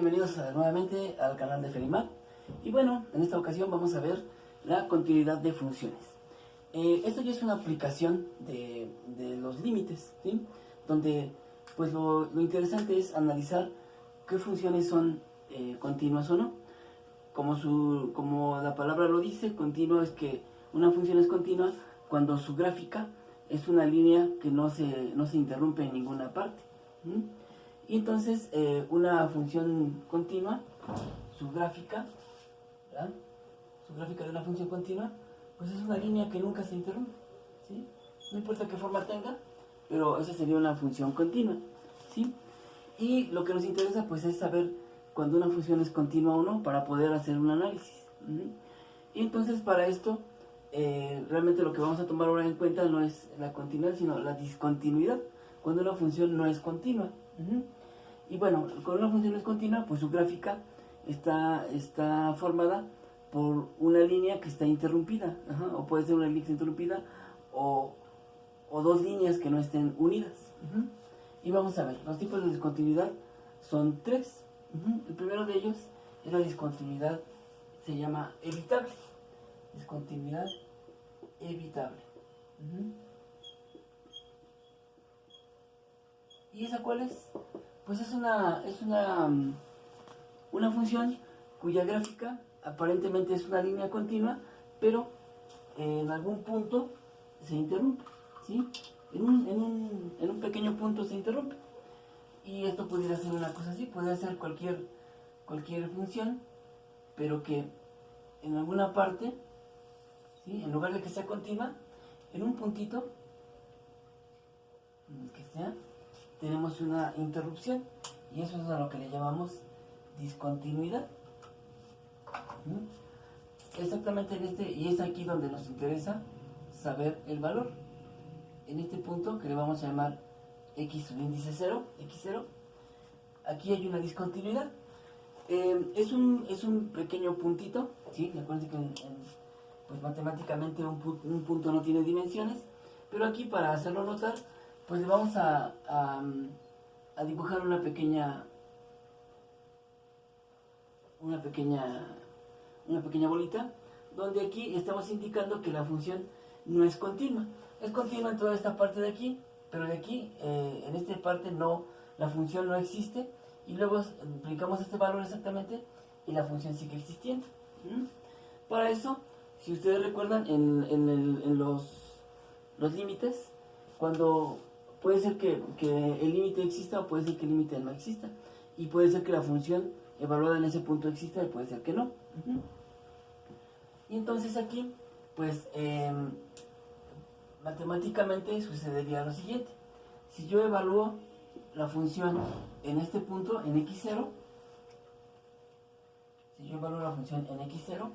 Bienvenidos nuevamente al canal de Ferimar. Y bueno, en esta ocasión vamos a ver la continuidad de funciones. Esto ya es una aplicación de los límites, ¿sí? Donde pues lo interesante es analizar qué funciones son continuas o no. Como la palabra lo dice, continua es que una función es continua cuando su gráfica es una línea que no se interrumpe en ninguna parte. Y entonces una función continua, su gráfica, ¿verdad? Su gráfica de una función continua, pues es una línea que nunca se interrumpe, ¿sí? No importa qué forma tenga, pero esa sería una función continua, ¿sí? Y lo que nos interesa pues es saber cuando una función es continua o no, para poder hacer un análisis. Y entonces para esto, realmente lo que vamos a tomar ahora en cuenta no es la continuidad, sino la discontinuidad, cuando una función no es continua. Y bueno, cuando una función es continua, pues su gráfica está formada por una línea que está interrumpida, o puede ser una línea interrumpida, o dos líneas que no estén unidas. Y vamos a ver, los tipos de discontinuidad son tres. El primero de ellos es la discontinuidad, se llama evitable. Discontinuidad evitable. ¿Y esa cuál es? Pues es una función cuya gráfica aparentemente es una línea continua, pero en algún punto se interrumpe, ¿sí? En un pequeño punto se interrumpe. Y esto pudiera ser una cosa así, puede ser cualquier función, pero que en alguna parte, ¿sí? En lugar de que sea continua, en un puntito, en el que sea, tenemos una interrupción, y eso es a lo que le llamamos discontinuidad. Exactamente y es aquí donde nos interesa saber el valor. En este punto, que le vamos a llamar x sub índice 0, x0, aquí hay una discontinuidad. Es un pequeño puntito, ¿sí? Acuérdense que pues matemáticamente un punto no tiene dimensiones, pero aquí para hacerlo notar, pues le vamos a dibujar una pequeña bolita, donde aquí estamos indicando que la función no es continua. Es continua en toda esta parte de aquí, pero de aquí, en esta parte la función no existe, y luego aplicamos este valor exactamente y la función sigue existiendo. Para eso, si ustedes recuerdan, en los límites, cuando puede ser que el límite exista o puede ser que el límite no exista, y puede ser que la función evaluada en ese punto exista y puede ser que no. Y entonces aquí, pues matemáticamente sucedería lo siguiente: si yo evalúo la función en este punto, en x0, si yo evalúo la función en x0,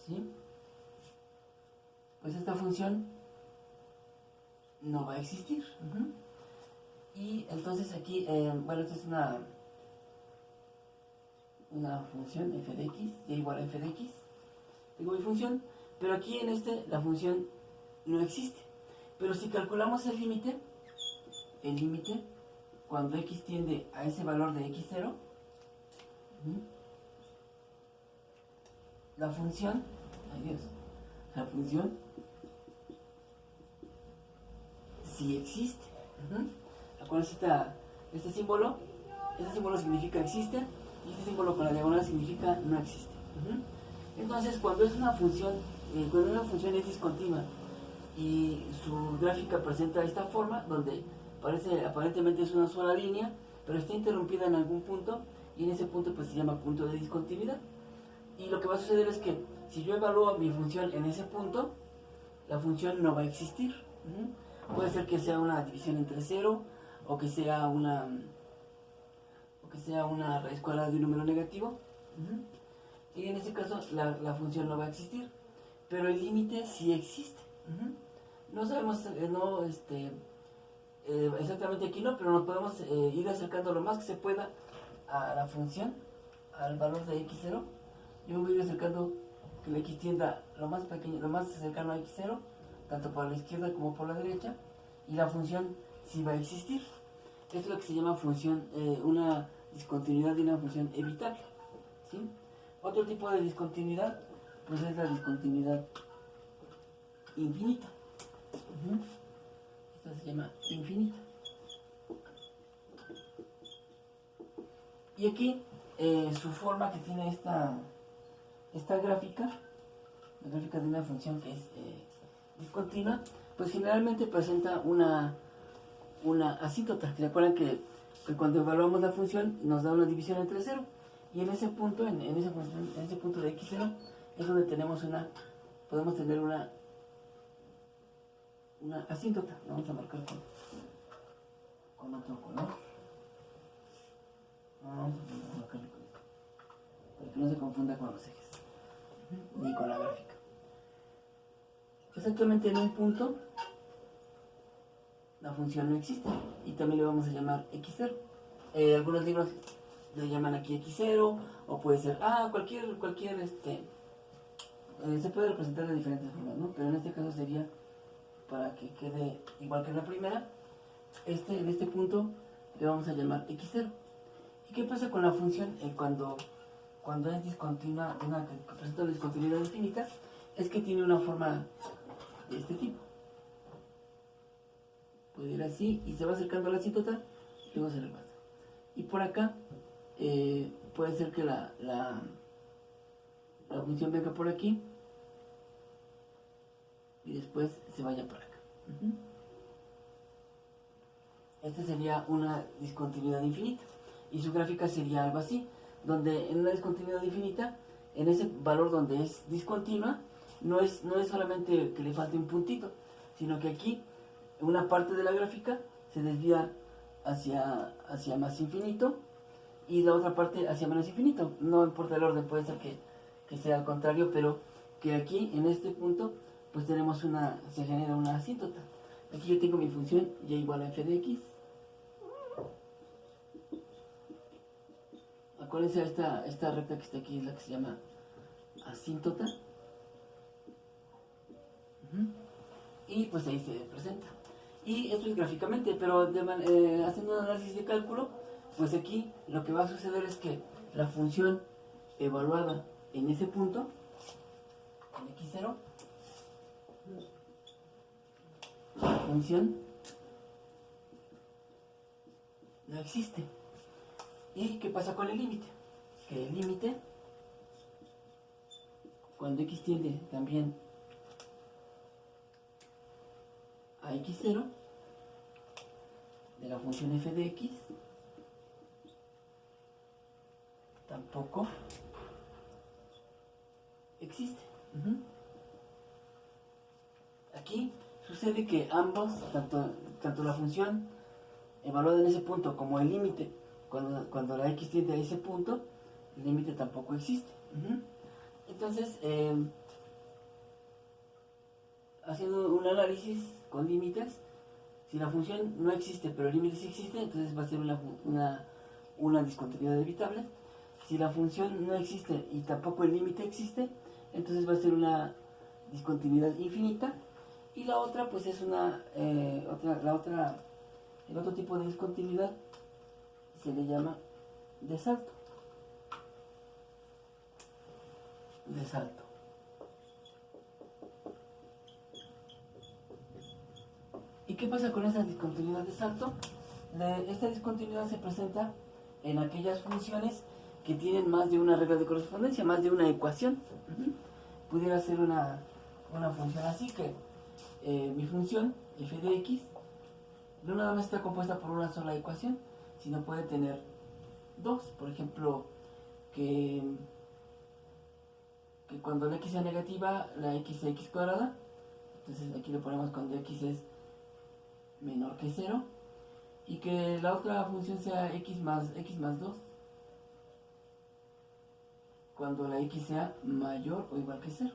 ¿sí? Pues esta función no va a existir. Y entonces aquí, bueno, esta es una función f de x, y igual a f de x. Tengo mi función, pero aquí en la función no existe. Pero si calculamos el límite, cuando x tiende a ese valor de x0, la función, la función sí existe. Acuérdense este símbolo significa existe, y este símbolo con la diagonal significa no existe. Entonces, cuando una función es discontinua y su gráfica presenta esta forma, donde aparentemente es una sola línea, pero está interrumpida en algún punto, y en ese punto pues se llama punto de discontinuidad. Y lo que va a suceder es que si yo evalúo mi función en ese punto, la función no va a existir. Puede ser que sea una división entre 0, o que sea una raíz cuadrada de un número negativo. Y en ese caso la función no va a existir, pero el límite sí existe. No sabemos, exactamente aquí no, pero nos podemos ir acercando lo más que se pueda a la función, al valor de x0. Yo me voy a ir acercando que la x tienda lo más cercano a x0, tanto por la izquierda como por la derecha, y la función sí va a existir. es lo que se llama función, una discontinuidad de una función evitable, ¿sí? Otro tipo de discontinuidad, pues es la discontinuidad infinita. Esta se llama infinita. Y aquí su forma que tiene esta gráfica, la gráfica de una función que es discontinua, pues generalmente presenta una asíntota. ¿Recuerdan que cuando evaluamos la función nos da una división entre 0? Y en ese punto, en ese punto de x0, es donde podemos tener una asíntota. Vamos a marcar con otro color. Vamos a marcarlo con esto, para que no se confunda con los ejes, ni con la gráfica. Exactamente en un punto, la función no existe, y también le vamos a llamar x0. Algunos libros le llaman aquí x0, o puede ser cualquier se puede representar de diferentes formas, ¿no? Pero en este caso sería, para que quede igual que en la primera, en este punto le vamos a llamar x0. ¿Y qué pasa con la función cuando es discontinua, que presenta una discontinuidad infinita? Es que tiene una forma de este tipo. Puede ir así y se va acercando a la asíntota, y luego se rebasa. Y por acá puede ser que la función venga por aquí y después se vaya por acá. Esta sería una discontinuidad infinita, y su gráfica sería algo así, donde en una discontinuidad infinita, en ese valor donde es discontinua, no es solamente que le falte un puntito, sino que aquí una parte de la gráfica se desvía hacia más infinito y la otra parte hacia menos infinito. No importa el orden, puede ser que sea al contrario, pero que aquí en este punto pues se genera una asíntota. Aquí yo tengo mi función y igual a f de x. Acuérdense, esta recta que está aquí es la que se llama asíntota. Y pues ahí se presenta. Y esto es gráficamente, pero haciendo un análisis de cálculo, pues aquí lo que va a suceder es que la función evaluada en ese punto, en x0, la función no existe. ¿Y qué pasa con el límite? Que el límite, cuando x tiende también a x0, de la función f de x, tampoco existe. Aquí sucede que ambos, tanto la función evaluada en ese punto como el límite, cuando la x tiende a ese punto, el límite tampoco existe. Entonces, haciendo un análisis con límites, si la función no existe pero el límite sí existe, entonces va a ser una discontinuidad evitable. Si la función no existe y tampoco el límite existe, entonces va a ser una discontinuidad infinita. Y la otra pues es el otro tipo de discontinuidad se le llama de salto. ¿Y qué pasa con esa discontinuidad de salto? Esta discontinuidad se presenta en aquellas funciones que tienen más de una regla de correspondencia, más de una ecuación. Pudiera ser una función así, que mi función f de x no nada más está compuesta por una sola ecuación, sino puede tener dos. Por ejemplo, que cuando la x sea negativa, la x sea x cuadrada. Entonces aquí le ponemos cuando x es menor que 0, y que la otra función sea x más 2 cuando la x sea mayor o igual que 0.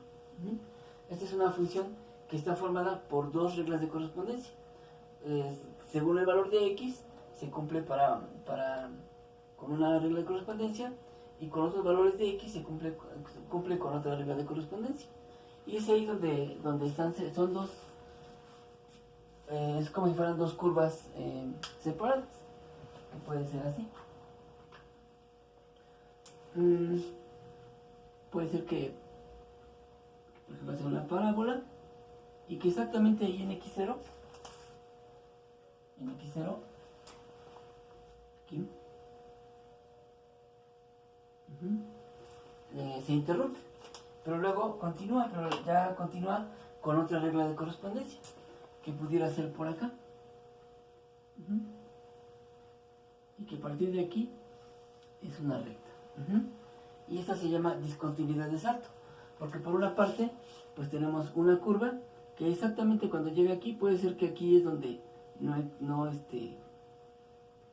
Esta es una función que está formada por dos reglas de correspondencia. Según el valor de x, se cumple con una regla de correspondencia, y con otros valores de x se cumple con otra regla de correspondencia. Y es ahí donde son dos, es como si fueran dos curvas separadas. que puede ser así. Puede ser que va a ser una parábola y que exactamente ahí en x0, aquí, se interrumpe, pero luego continúa, pero ya continúa con otra regla de correspondencia, que pudiera ser por acá, y que a partir de aquí es una recta, y esta se llama discontinuidad de salto, porque por una parte pues tenemos una curva que exactamente cuando llegue aquí, puede ser que aquí es donde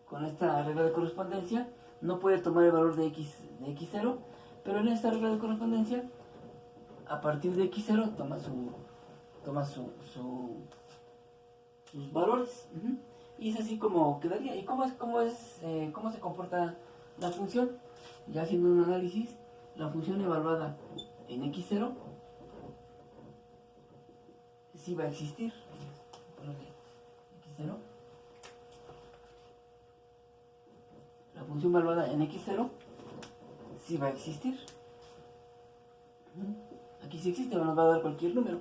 con esta regla de correspondencia no puede tomar el valor de x0, pero en esta regla de correspondencia a partir de x0 toma sus valores, y es así como quedaría. ¿Y cómo se comporta la función? Ya haciendo un análisis, la función evaluada en x0 sí va a existir. x0, la función evaluada en x0 sí va a existir. Aquí sí existe, nos va a dar cualquier número,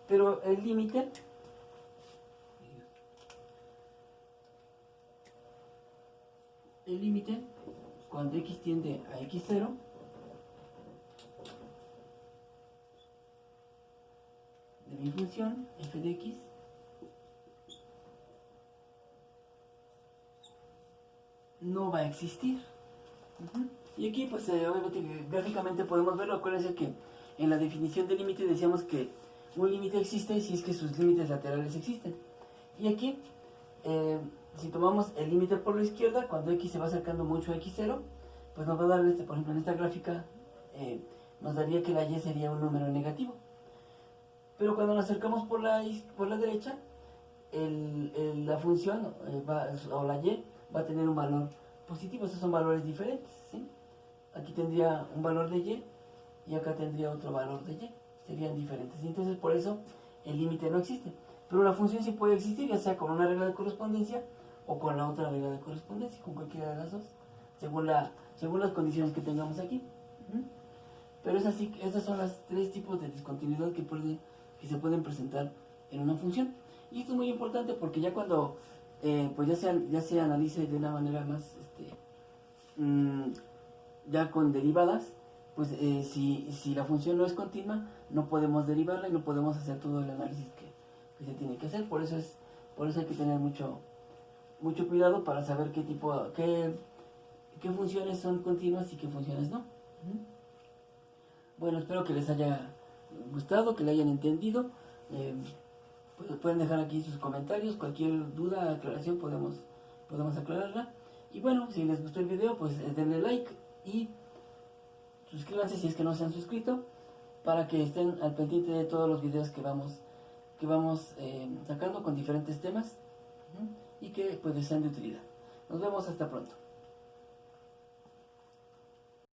pero el límite cuando x tiende a x0 de mi función f de x no va a existir. Y aquí pues obviamente gráficamente podemos verlo. Acuérdense que en la definición de límite decíamos que un límite existe si es que sus límites laterales existen. Y aquí si tomamos el límite por la izquierda, cuando x se va acercando mucho a x0, pues nos va a dar, por ejemplo en esta gráfica, nos daría que la y sería un número negativo. Pero cuando nos acercamos por la derecha, la función o la y va a tener un valor positivo. Esos son valores diferentes, ¿sí? Aquí tendría un valor de y acá tendría otro valor de y. Serían diferentes. Y entonces por eso el límite no existe. Pero la función sí puede existir, ya sea con una regla de correspondencia o con la otra regla de correspondencia, con cualquiera de las dos, según las condiciones que tengamos aquí. Pero es así, esas son las tres tipos de discontinuidad que se pueden presentar en una función. Y esto es muy importante porque ya cuando pues ya se analice de una manera más ya con derivadas, pues si la función no es continua, no podemos derivarla y no podemos hacer todo el análisis que se tiene que hacer. Por eso hay que tener mucho cuidado para saber qué funciones son continuas y qué funciones no. Bueno, espero que les haya gustado, que le hayan entendido. Pues pueden dejar aquí sus comentarios, cualquier duda, aclaración podemos aclararla. Y bueno, si les gustó el video, pues denle like y suscríbanse si es que no se han suscrito, para que estén al pendiente de todos los videos que vamos sacando con diferentes temas y que pues les sean de utilidad. Nos vemos hasta pronto.